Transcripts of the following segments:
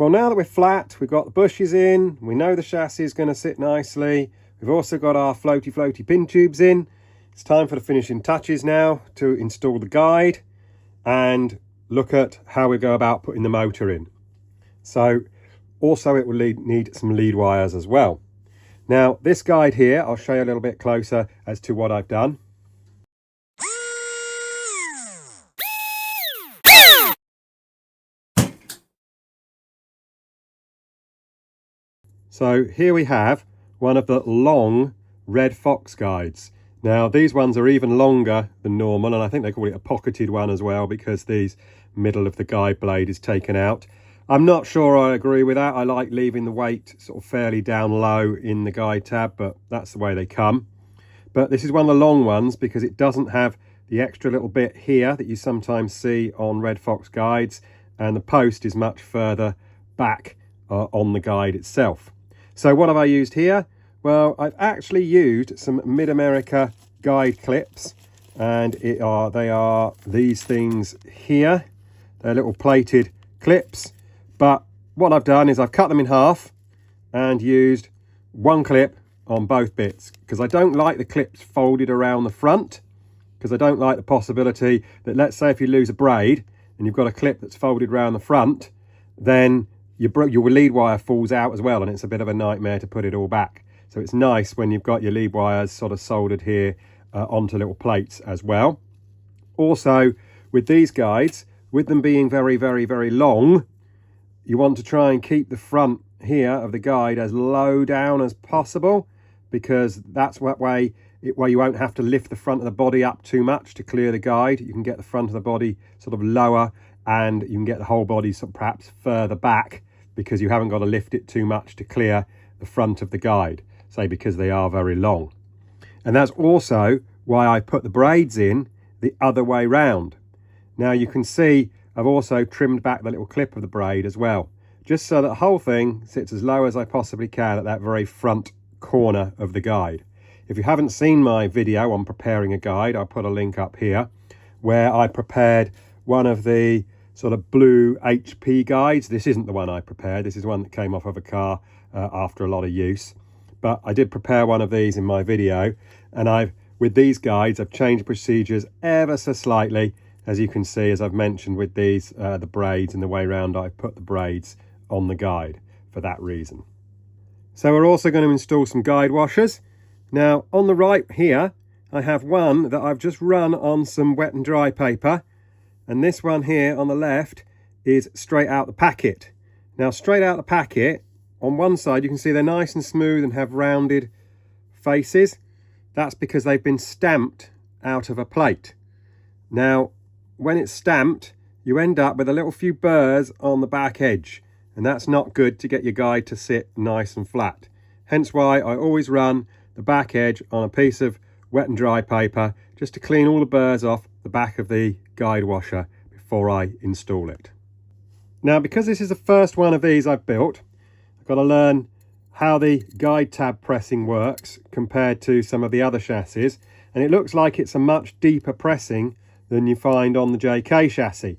Well, now that we're flat, we've got the bushes in, we know the chassis is going to sit nicely, we've also got our floaty pin tubes in. It's time for the finishing touches now to install the guide and look at how we go about putting the motor in. So also it will need some lead wires as well. Now this guide here, I'll show you a little bit closer as to what I've done. So here we have one of the long red fox guides. Now these ones are even longer than normal, and I think they call it a pocketed one as well because the middle of the guide blade is taken out. I'm not sure I agree with that. I like leaving the weight sort of fairly down low in the guide tab, but that's the way they come. But this is one of the long ones because it doesn't have the extra little bit here that you sometimes see on red fox guides, and the post is much further back on the guide itself. So what have I used here? Well, I've actually used some Mid-America guide clips, and they are these things here. They're little plated clips, but what I've done is I've cut them in half and used one clip on both bits because I don't like the clips folded around the front, because I don't like the possibility that, let's say if you lose a braid and you've got a clip that's folded around the front, then your lead wire falls out as well, and it's a bit of a nightmare to put it all back. So it's nice when you've got your lead wires sort of soldered here onto little plates as well. Also, with these guides, with them being very, very, very long, you want to try and keep the front here of the guide as low down as possible, because that's that way you won't have to lift the front of the body up too much to clear the guide. You can get the front of the body sort of lower, and you can get the whole body sort of perhaps further back because you haven't got to lift it too much to clear the front of the guide, say because they are very long. And that's also why I put the braids in the other way round. Now you can see I've also trimmed back the little clip of the braid as well, just so that the whole thing sits as low as I possibly can at that very front corner of the guide. If you haven't seen my video on preparing a guide, I'll put a link up here where I prepared one of the sort of blue HP guides. This isn't the one I prepared. This is one that came off of a car after a lot of use. But I did prepare one of these in my video, and with these guides, I've changed procedures ever so slightly. As you can see, as I've mentioned with these, the braids and the way round, I've put the braids on the guide for that reason. So we're also going to install some guide washers. Now on the right here, I have one that I've just run on some wet and dry paper. And this one here on the left is straight out the packet. Now straight out the packet, on one side you can see they're nice and smooth and have rounded faces. That's because they've been stamped out of a plate. Now when it's stamped, you end up with a little few burrs on the back edge, and that's not good to get your guide to sit nice and flat. Hence why I always run the back edge on a piece of wet and dry paper just to clean all the burrs off the back of the guide washer before I install it. Now because this is the first one of these I've built, I've got to learn how the guide tab pressing works compared to some of the other chassis, and it looks like it's a much deeper pressing than you find on the JK chassis.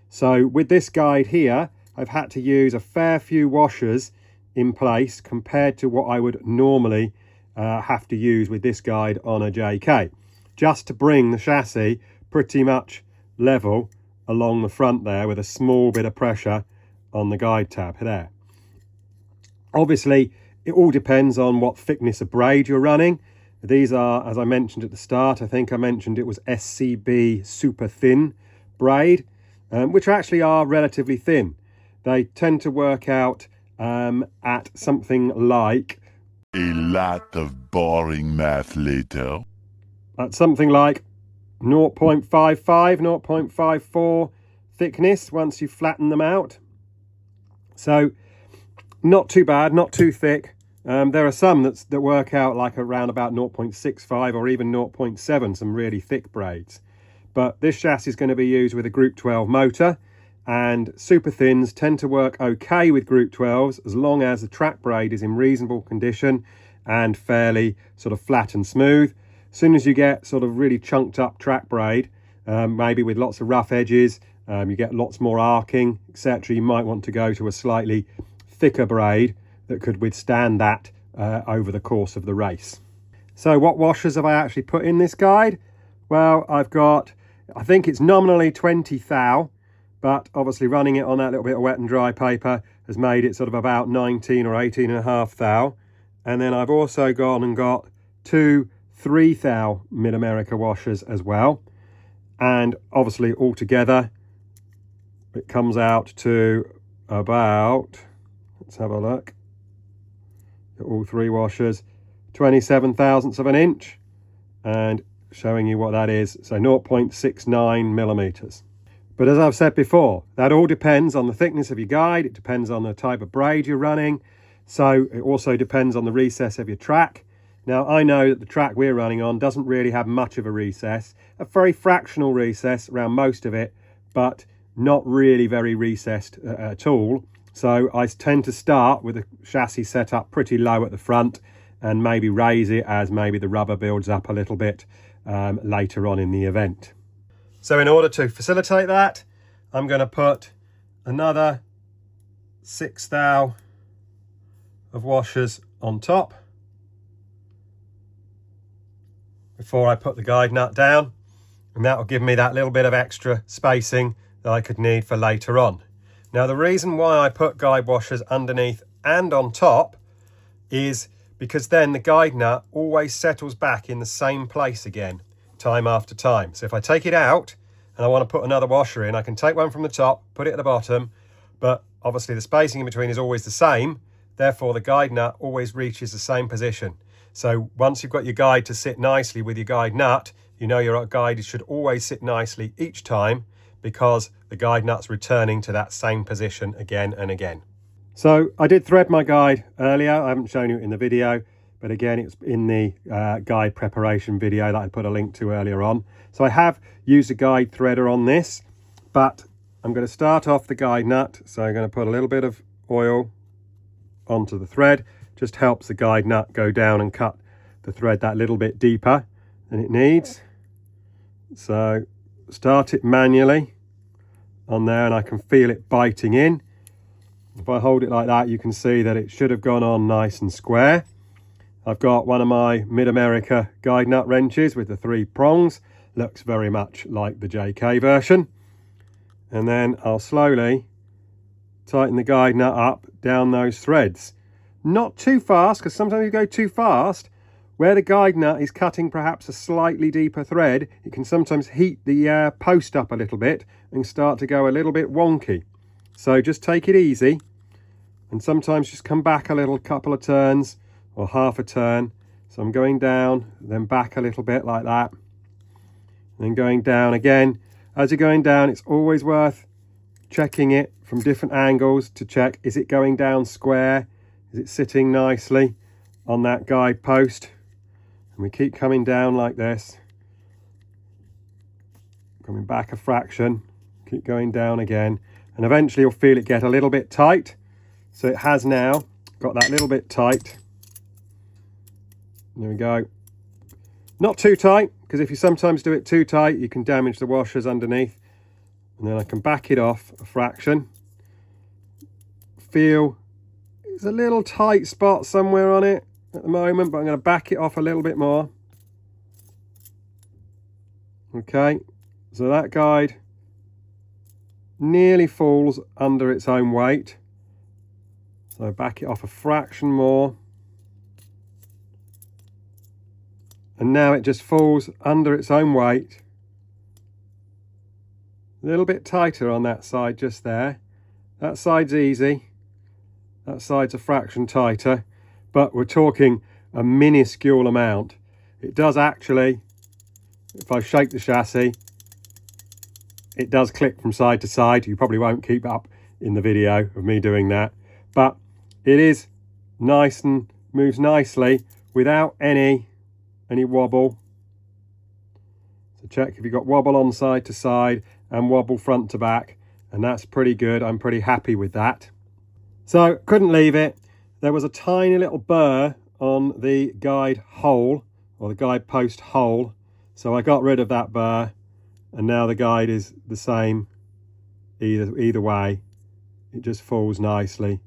So with this guide here, I've had to use a fair few washers in place compared to what I would normally have to use with this guide on a JK, just to bring the chassis pretty much level along the front there with a small bit of pressure on the guide tab there. Obviously it all depends on what thickness of braid you're running. These are, as I mentioned at the start, I think I mentioned it was SCB super thin braid, which actually are relatively thin. They tend to work out at something like a lot of boring math later. At something like 0.55, 0.54 thickness once you flatten them out. So not too bad, not too thick. There are some that work out like around about 0.65 or even 0.7, some really thick braids. But this chassis is going to be used with a Group 12 motor, and super thins tend to work okay with Group 12s as long as the track braid is in reasonable condition and fairly sort of flat and smooth. As soon as you get sort of really chunked up track braid, maybe with lots of rough edges you get lots more arcing, etc. You might want to go to a slightly thicker braid that could withstand that over the course of the race. So what washers have I actually put in this guide? Well, I've got, I think it's nominally 20 thou, but obviously running it on that little bit of wet and dry paper has made it sort of about 19 or 18.5 thou. And then I've also gone and got 2 3 thou Mid-America washers as well. And obviously altogether it comes out to about, let's have a look, all 3 washers, 27 thousandths of an inch, and showing you what that is, so 0.69 millimeters. But as I've said before, that all depends on the thickness of your guide, it depends on the type of braid you're running, so it also depends on the recess of your track. Now I know that the track we're running on doesn't really have much of a recess, a very fractional recess around most of it, but not really very recessed at all. So I tend to start with the chassis set up pretty low at the front and maybe raise it as maybe the rubber builds up a little bit later on in the event. So in order to facilitate that, I'm going to put another 6 thou of washers on top before I put the guide nut down, and that will give me that little bit of extra spacing that I could need for later on. Now the reason why I put guide washers underneath and on top is because then the guide nut always settles back in the same place again, time after time. So if I take it out and I want to put another washer in, I can take one from the top, put it at the bottom, but obviously the spacing in between is always the same, therefore the guide nut always reaches the same position. So once you've got your guide to sit nicely with your guide nut, you know your guide should always sit nicely each time, because the guide nut's returning to that same position again and again. So I did thread my guide earlier, I haven't shown you it in the video, but again it's in the guide preparation video that I put a link to earlier on. So I have used a guide threader on this, but I'm going to start off the guide nut, so I'm going to put a little bit of oil onto the thread, just helps the guide nut go down and cut the thread that little bit deeper than it needs. So start it manually on there and I can feel it biting in. If I hold it like that, you can see that it should have gone on nice and square. I've got one of my Mid-America guide nut wrenches with the 3 prongs, looks very much like the JK version. And then I'll slowly tighten the guide nut up down those threads. Not too fast, because sometimes you go too fast, where the guide nut is cutting perhaps a slightly deeper thread, it can sometimes heat the post up a little bit and start to go a little bit wonky. So just take it easy and sometimes just come back a couple of turns or half a turn. So I'm going down, then back a little bit like that, then going down again. As you're going down, it's always worth checking it from different angles to check, is it going down square? Is it sitting nicely on that guide post? And we keep coming down like this, coming back a fraction, keep going down again, and eventually you'll feel it get a little bit tight. So it has now got that little bit tight. There we go. Not too tight, because if you sometimes do it too tight, you can damage the washers underneath. And then I can back it off a fraction. Feel there's a little tight spot somewhere on it at the moment, but I'm going to back it off a little bit more. Okay, so that guide nearly falls under its own weight. So back it off a fraction more. And now it just falls under its own weight. A little bit tighter on that side just there. That side's easy. That side's a fraction tighter, but we're talking a minuscule amount. It does actually, if I shake the chassis, it does click from side to side. You probably won't keep up in the video of me doing that, but it is nice and moves nicely without any wobble. So check if you've got wobble on side to side and wobble front to back, and that's pretty good. I'm pretty happy with that. So couldn't leave it. There was a tiny little burr on the guide hole, or the guide post hole, so I got rid of that burr, and now the guide is the same either way. It just falls nicely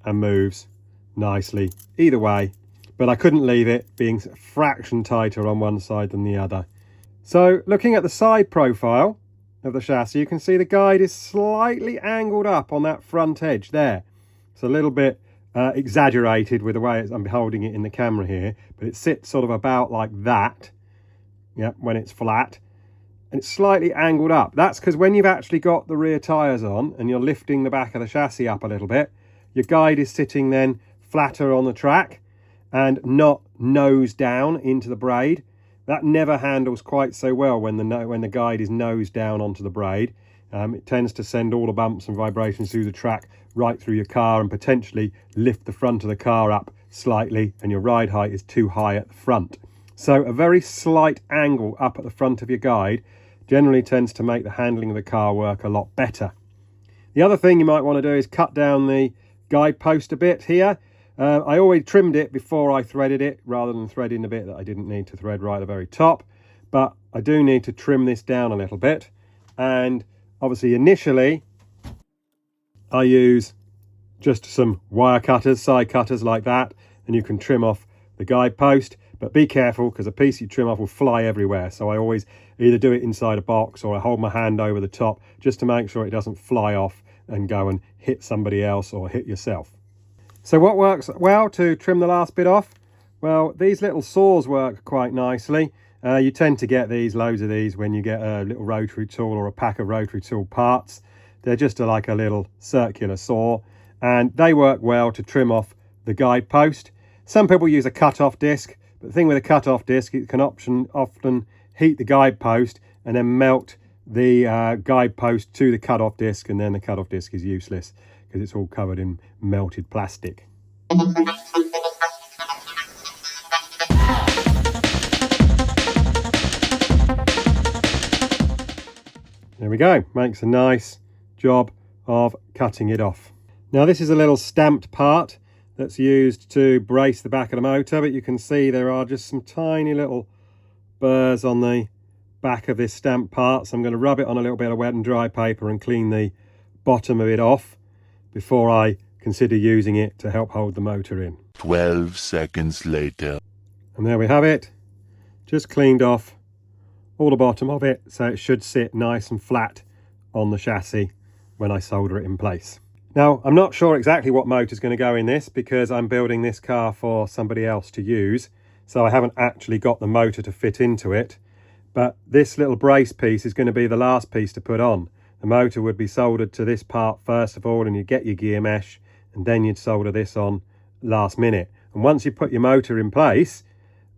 and moves nicely either way. But I couldn't leave it being a fraction tighter on one side than the other. So looking at the side profile of the chassis, you can see the guide is slightly angled up on that front edge there. It's a little bit exaggerated with the way I'm holding it in the camera here, but it sits sort of about like that, when it's flat, and it's slightly angled up. That's because when you've actually got the rear tyres on and you're lifting the back of the chassis up a little bit, your guide is sitting then flatter on the track and not nose down into the braid. That never handles quite so well when the guide is nose down onto the braid. It tends to send all the bumps and vibrations through the track right through your car and potentially lift the front of the car up slightly, and your ride height is too high at the front. So a very slight angle up at the front of your guide generally tends to make the handling of the car work a lot better. The other thing you might want to do is cut down the guide post a bit here. I always trimmed it before I threaded it rather than threading the bit that I didn't need to thread right at the very top, but I do need to trim this down a little bit. And obviously initially I use just some wire cutters, side cutters like that, and you can trim off the guide post, but be careful because a piece you trim off will fly everywhere. So I always either do it inside a box or I hold my hand over the top just to make sure it doesn't fly off and go and hit somebody else or hit yourself. So what works well to trim the last bit off? Well, these little saws work quite nicely. You tend to get loads of these when you get a little rotary tool or a pack of rotary tool parts. They're just like a little circular saw, and they work well to trim off the guide post. Some people use a cut-off disc, but the thing with a cut-off disc, it can often heat the guide post and then melt the guide post to the cut-off disc, and then the cut-off disc is useless because it's all covered in melted plastic. There we go, makes a nice job of cutting it off. Now this is a little stamped part that's used to brace the back of the motor, but you can see there are just some tiny little burrs on the back of this stamped part, so I'm going to rub it on a little bit of wet and dry paper and clean the bottom of it off before I consider using it to help hold the motor in. 12 seconds later. And there we have it, just cleaned off all the bottom of it, so it should sit nice and flat on the chassis when I solder it in place. Now, I'm not sure exactly what motor is going to go in this because I'm building this car for somebody else to use, so I haven't actually got the motor to fit into it. But this little brace piece is going to be the last piece to put on. The motor would be soldered to this part first of all, and you'd get your gear mesh, and then you'd solder this on last minute. And once you put your motor in place,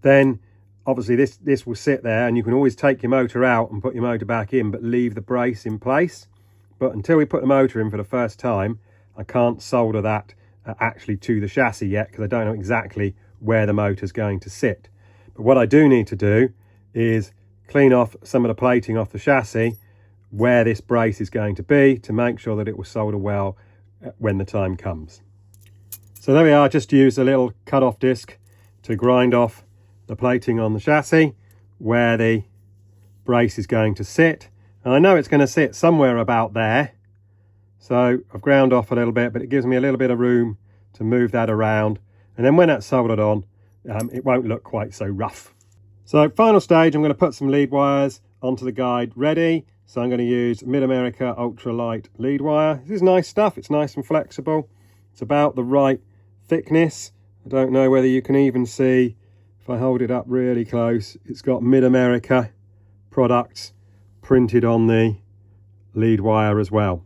then obviously this will sit there, and you can always take your motor out and put your motor back in, but leave the brace in place. But until we put the motor in for the first time, I can't solder that actually to the chassis yet because I don't know exactly where the motor's going to sit. But what I do need to do is clean off some of the plating off the chassis where this brace is going to be to make sure that it will solder well when the time comes. So there we are, just use a little cut-off disc to grind off the plating on the chassis where the brace is going to sit. And I know it's going to sit somewhere about there. So I've ground off a little bit, but it gives me a little bit of room to move that around. And then when that's soldered on, it won't look quite so rough. So final stage, I'm going to put some lead wires onto the guide ready. So I'm going to use Mid-America Ultralight lead wire. This is nice stuff. It's nice and flexible. It's about the right thickness. I don't know whether you can even see, if I hold it up really close, it's got Mid-America products printed on the lead wire as well.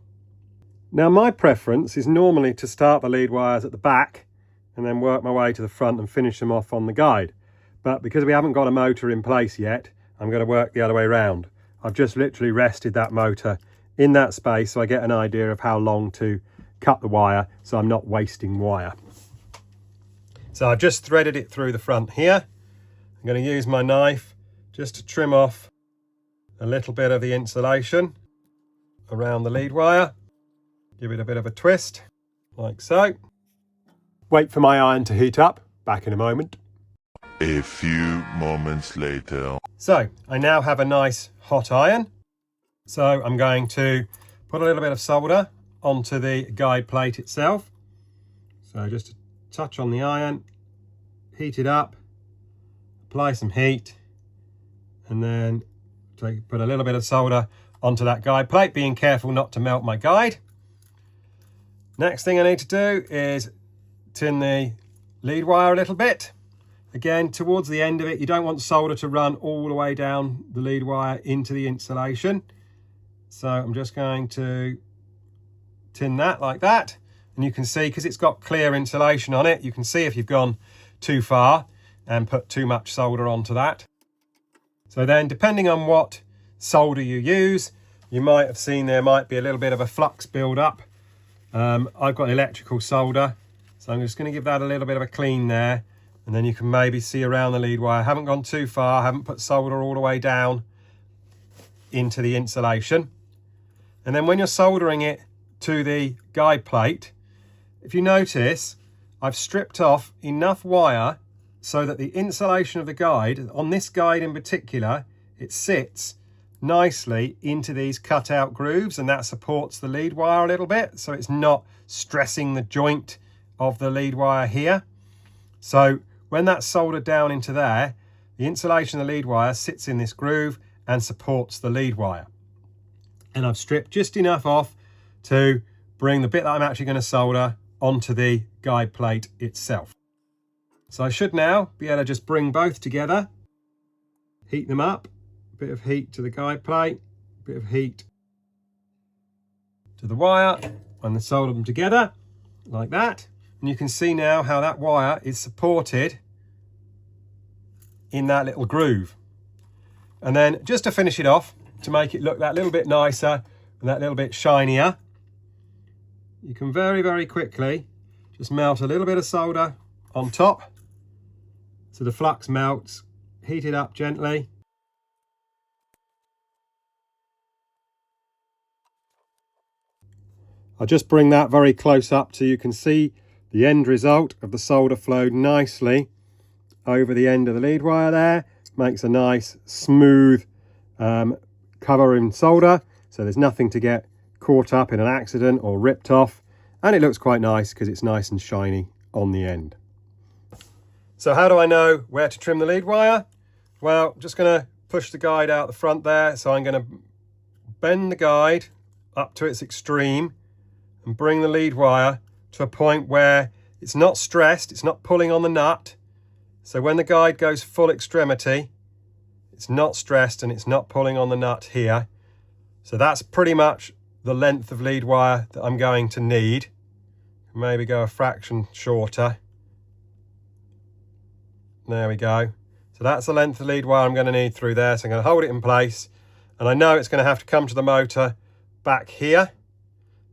Now my preference is normally to start the lead wires at the back and then work my way to the front and finish them off on the guide. But because we haven't got a motor in place yet, I'm going to work the other way around. I've just literally rested that motor in that space so I get an idea of how long to cut the wire so I'm not wasting wire. So I've just threaded it through the front here. I'm going to use my knife just to trim off a little bit of the insulation around the lead wire. Give it a bit of a twist, like so. Wait for my iron to heat up. Back in a moment. A few moments later. So I now have a nice hot iron. So I'm going to put a little bit of solder onto the guide plate itself. So just a touch on the iron, heat it up, apply some heat, and then put a little bit of solder onto that guide plate, being careful not to melt my guide. Next thing I need to do is tin the lead wire a little bit. Again, towards the end of it, you don't want solder to run all the way down the lead wire into the insulation. So I'm just going to tin that like that. And you can see, because it's got clear insulation on it, you can see if you've gone too far and put too much solder onto that. So then, depending on what solder you use, you might have seen there might be a little bit of a flux build up. I've got electrical solder, so I'm just going to give that a little bit of a clean there, and then you can maybe see around the lead wire. I haven't gone too far, I haven't put solder all the way down into the insulation. And then when you're soldering it to the guide plate, if you notice, I've stripped off enough wire so that the insulation of the guide, on this guide in particular, it sits nicely into these cut out grooves, and that supports the lead wire a little bit, so it's not stressing the joint of the lead wire here. So when that's soldered down into there, the insulation of the lead wire sits in this groove and supports the lead wire. And I've stripped just enough off to bring the bit that I'm actually going to solder onto the guide plate itself. So I should now be able to just bring both together, heat them up, a bit of heat to the guide plate, a bit of heat to the wire, and then solder them together like that. And you can see now how that wire is supported in that little groove. And then just to finish it off, to make it look that little bit nicer and that little bit shinier, you can very, very quickly just melt a little bit of solder on top. So the flux melts, heat it up gently. I'll just bring that very close up so you can see the end result of the solder flowed nicely over the end of the lead wire there. Makes a nice smooth cover in solder, so there's nothing to get caught up in an accident or ripped off, and it looks quite nice because it's nice and shiny on the end. So how do I know where to trim the lead wire? Well, I'm just going to push the guide out the front there, so I'm going to bend the guide up to its extreme and bring the lead wire to a point where it's not stressed, it's not pulling on the nut. So when the guide goes full extremity, it's not stressed and it's not pulling on the nut here. So that's pretty much the length of lead wire that I'm going to need. Maybe go a fraction shorter. There we go. So that's the length of lead wire I'm going to need through there. So I'm going to hold it in place, and I know it's going to have to come to the motor back here.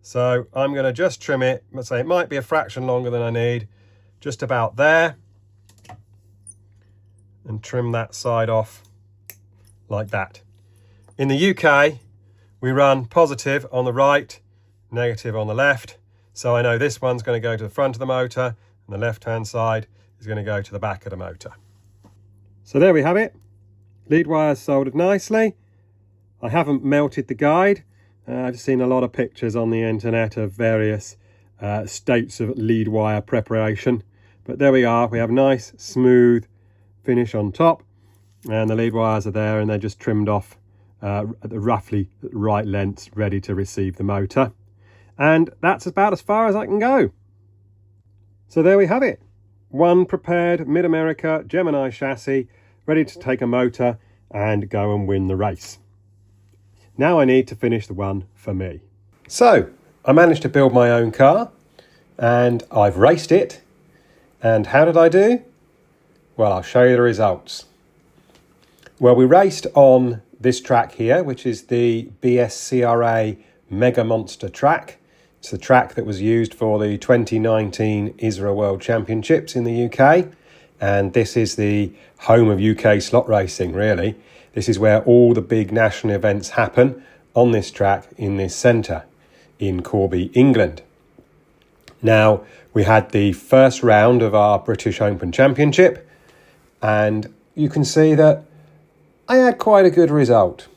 So I'm going to just trim it. Let's say it might be a fraction longer than I need, just about there, and trim that side off like that. In the UK, we run positive on the right, negative on the left. So I know this one's going to go to the front of the motor, and the left-hand side is going to go to the back of the motor. So there we have it. Lead wires soldered nicely. I haven't melted the guide. I've seen a lot of pictures on the internet of various states of lead wire preparation. But there we are. We have nice, smooth finish on top. And the lead wires are there, and they're just trimmed off at the roughly right lengths, ready to receive the motor. And that's about as far as I can go. So there we have it. One prepared Mid-America Gemini chassis, ready to take a motor and go and win the race. Now I need to finish the one for me. So I managed to build my own car, and I've raced it. And how did I do? Well, I'll show you the results. Well, we raced on this track here, which is the BSCRA Mega Monster track. It's the track that was used for the 2019 Israel World Championships in the UK. And this is the home of UK slot racing, really. This is where all the big national events happen, on this track in this centre in Corby, England. Now, we had the first round of our British Open Championship, and you can see that I had quite a good result.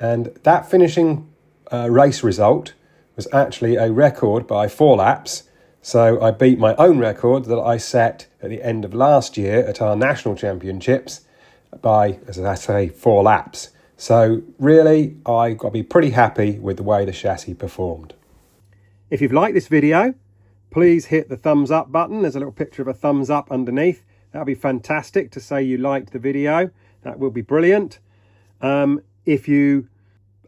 And that finishing race result was actually a record by 4 laps. So I beat my own record that I set at the end of last year at our national championships by, as I say, 4 laps. So really, I got to be pretty happy with the way the chassis performed. If you've liked this video, please hit the thumbs up button. There's a little picture of a thumbs up underneath. That'll be fantastic to say you liked the video. That will be brilliant. If you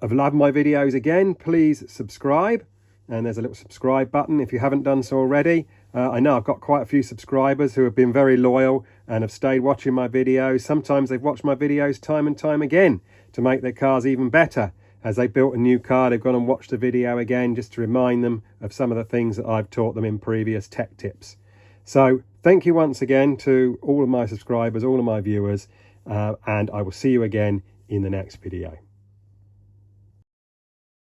have loved my videos again, please subscribe. And there's a little subscribe button if you haven't done so already. I know I've got quite a few subscribers who have been very loyal and have stayed watching my videos. Sometimes they've watched my videos time and time again to make their cars even better. As they built a new car, they've gone and watched the video again just to remind them of some of the things that I've taught them in previous tech tips. So thank you once again to all of my subscribers, all of my viewers, and I will see you again in the next video.